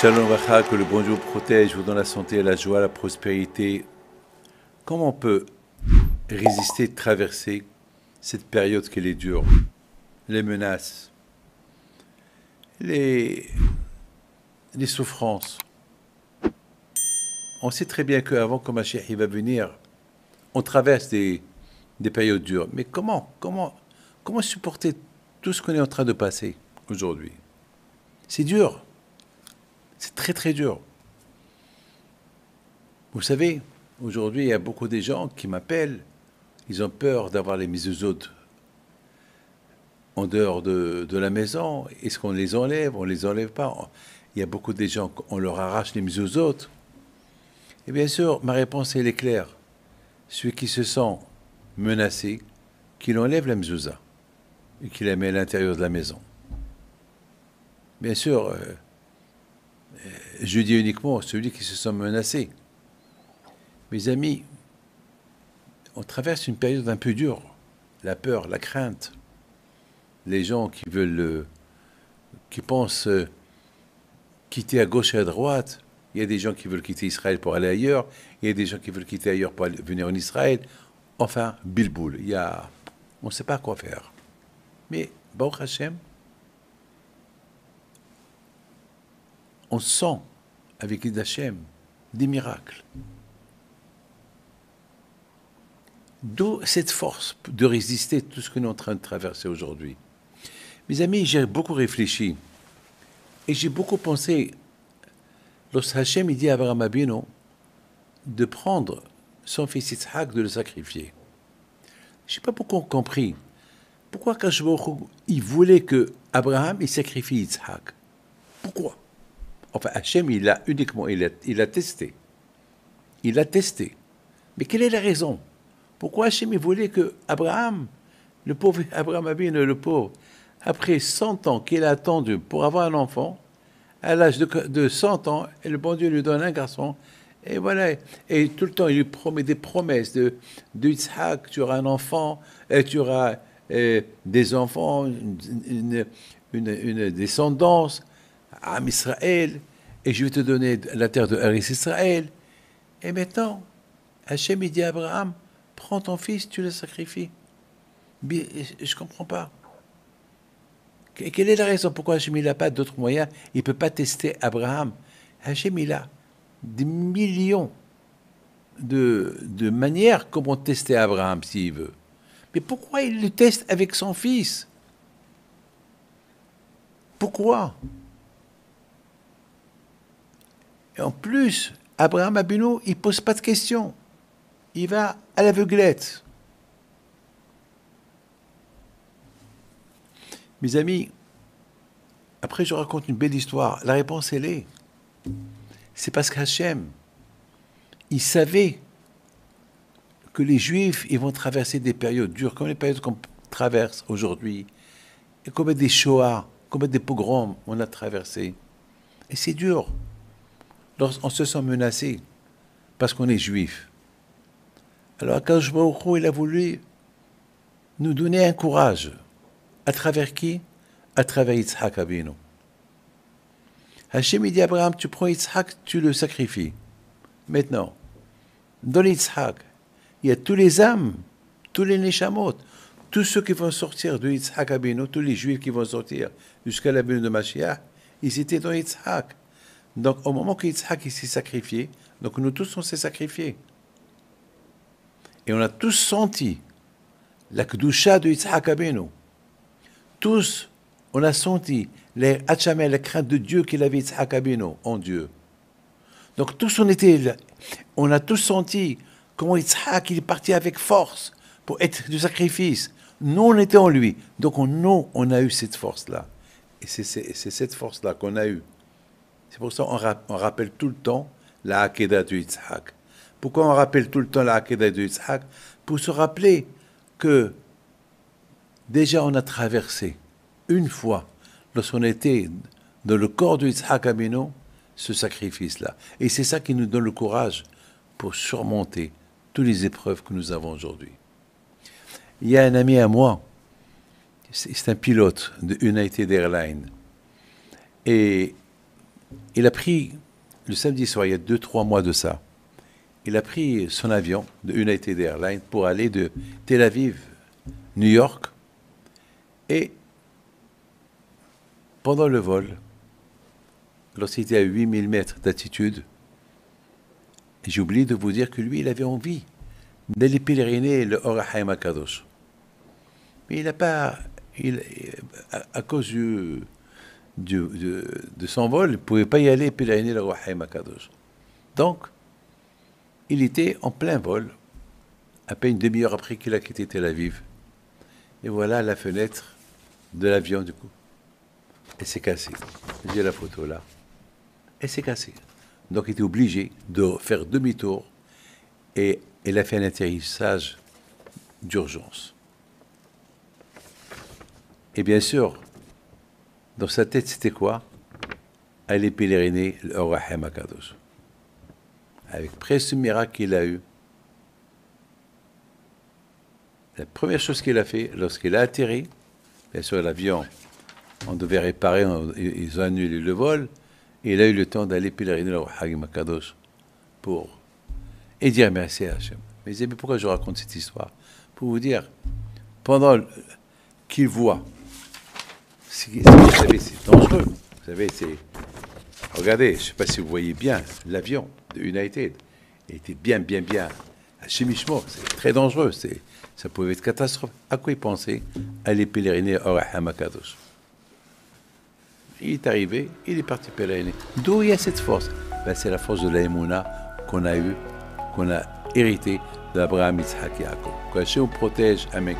Shalom Vacha, que le bon Dieu vous protège, vous donne la santé, la joie, la prospérité. Comment on peut résister, traverser cette période qui est dure, les menaces, les, les souffrances? On sait très bien qu'avant que Mashiach va venir, on traverse des périodes dures. Mais comment supporter tout ce qu'on est en train de passer aujourd'hui? C'est dur, c'est très très dur. Vous savez, aujourd'hui, il y a beaucoup de gens qui m'appellent, ils ont peur d'avoir les mezuzot en dehors de la maison. Est-ce qu'on les enlève? On ne les enlève pas. Il y a beaucoup de gens, on leur arrache les mezuzot. Et bien sûr, ma réponse elle est claire. Celui qui se sent menacé, qu'il enlève la mezouza et qu'il la met à l'intérieur de la maison. Bien sûr, je dis uniquement celui qui se sent menacé. Mes amis, on traverse une période un peu dure. La peur, la crainte. Les gens qui veulent, qui pensent quitter à gauche et à droite. Il y a des gens qui veulent quitter Israël pour aller ailleurs. Il y a des gens qui veulent quitter ailleurs pour venir en Israël. Enfin, bilboul. On ne sait pas quoi faire. Mais, Baruch Hashem, on sent, avec les Hashem, des miracles. D'où cette force de résister à tout ce que nous sommes en train de traverser aujourd'hui. Mes amis, j'ai beaucoup réfléchi et j'ai beaucoup pensé, lorsque Hachem il dit à Abraham Abino de prendre son fils Yitzhak, de le sacrifier. Je n'ai pas beaucoup compris. Pourquoi Akadosh Baruch Hu, il voulait que Abraham il sacrifie Yitzhak? Pourquoi? Enfin, Hachem, il a testé. Il a testé. Mais quelle est la raison? Pourquoi Hachem, il voulait que Abraham, le pauvre Abraham Abino, le pauvre, après 100 ans qu'il a attendu pour avoir un enfant, à l'âge de 100 ans, et le bon Dieu lui donne un garçon, et voilà, et tout le temps, il lui promet des promesses de Yitzhak, tu auras un enfant, et tu auras des enfants, une descendance, à Israël, et je vais te donner la terre de Eretz Israël. Et maintenant, Hachem, il dit à Abraham, prends ton fils, tu le sacrifies. Je ne comprends pas. Quelle est la raison pourquoi Hachem n'a pas d'autres moyens? Il ne peut pas tester Abraham. Hachem, il a des millions de manières comment tester Abraham s'il veut. Mais pourquoi il le teste avec son fils? Pourquoi? Et en plus, Abraham Abino, il ne pose pas de questions. Il va à l'aveuglette. Mes amis, après je raconte une belle histoire. La réponse, elle est. C'est parce qu'Hachem, il savait que les Juifs, ils vont traverser des périodes dures, comme les périodes qu'on traverse aujourd'hui, et comme des Shoah, comme des pogroms, on a traversé. Et c'est dur. Lorsqu'on se sent menacé, parce qu'on est Juif. Alors, Akadosh Baruch Hu, il a voulu nous donner un courage. À travers qui? À travers Yitzhak Abino. Hachem, il dit à Abraham, tu prends Yitzhak, tu le sacrifies. Maintenant, dans Yitzhak, il y a tous les âmes, tous les neshamot, tous ceux qui vont sortir de Yitzhak Abino, tous les juifs qui vont sortir jusqu'à la venue de Mashiach, ils étaient dans Yitzhak. Donc, au moment que Yitzhak s'est sacrifié, donc nous tous, on s'est sacrifiés. Et on a tous senti la kedusha de Yitzhak Abino. Tous, on a senti les hachamel, la crainte de Dieu qu'il avait Yitzhak Abino en Dieu. Donc tous on a tous senti comment Yitzhak il est parti avec force pour être du sacrifice. Nous, on était en lui. Donc nous, on a eu cette force-là. Et c'est cette force-là qu'on a eue. C'est pour ça qu'on rappelle tout le temps la Hakeda de Yitzhak. Pourquoi on rappelle tout le temps la Hakeda de Yitzhak? Pour se rappeler que déjà on a traversé une fois, lorsqu'on était dans le corps de Yitzhak Abino, ce sacrifice-là. Et c'est ça qui nous donne le courage pour surmonter toutes les épreuves que nous avons aujourd'hui. Il y a un ami à moi, c'est un pilote de United Airlines. Et il a pris, le samedi soir, il y a 2-3 mois de ça, il a pris son avion de United Airlines pour aller de Tel Aviv, New York, et pendant le vol, lorsqu'il était à 8000 mètres d'altitude, j'ai oublié de vous dire que lui, il avait envie d'aller pèleriner le Or HaChaim HaKadosh. Mais il n'a pas, à cause de son vol, il ne pouvait pas y aller pèleriner le Or HaChaim HaKadosh. Donc, il était en plein vol, à peine une demi-heure après qu'il a quitté Tel Aviv. Et voilà la fenêtre de l'avion, du coup. Elle s'est cassée. J'ai la photo là. Elle s'est cassée. Donc, il était obligé de faire demi-tour et il a fait un atterrissage d'urgence. Et bien sûr, dans sa tête, c'était quoi? Aller pèleriner le Or HaChaim HaKadosh. Avec presque ce miracle qu'il a eu, la première chose qu'il a fait, lorsqu'il a atterri, bien sûr, l'avion, on devait réparer, ils ont annulé le vol, et il a eu le temps d'aller pèleriner le Or HaChaim HaKadosh et dire merci à Hachem. Mais pourquoi je raconte cette histoire? Pour vous dire, pendant qu'il voit, vous savez, c'est dangereux. Vous savez, regardez, je ne sais pas si vous voyez bien, l'avion de United, il était bien à Chemichmo, c'est très dangereux, ça pouvait être catastrophe. À quoi il pensait? Aller pèleriner Or HaChaim HaKadosh. Il est arrivé, il est parti pèleriner. D'où il y a cette force? Ben, c'est la force de la Emouna qu'on a eue, qu'on a hérité d'Abraham, Yitzhak et Yaakov. Que Hachem protège Amen.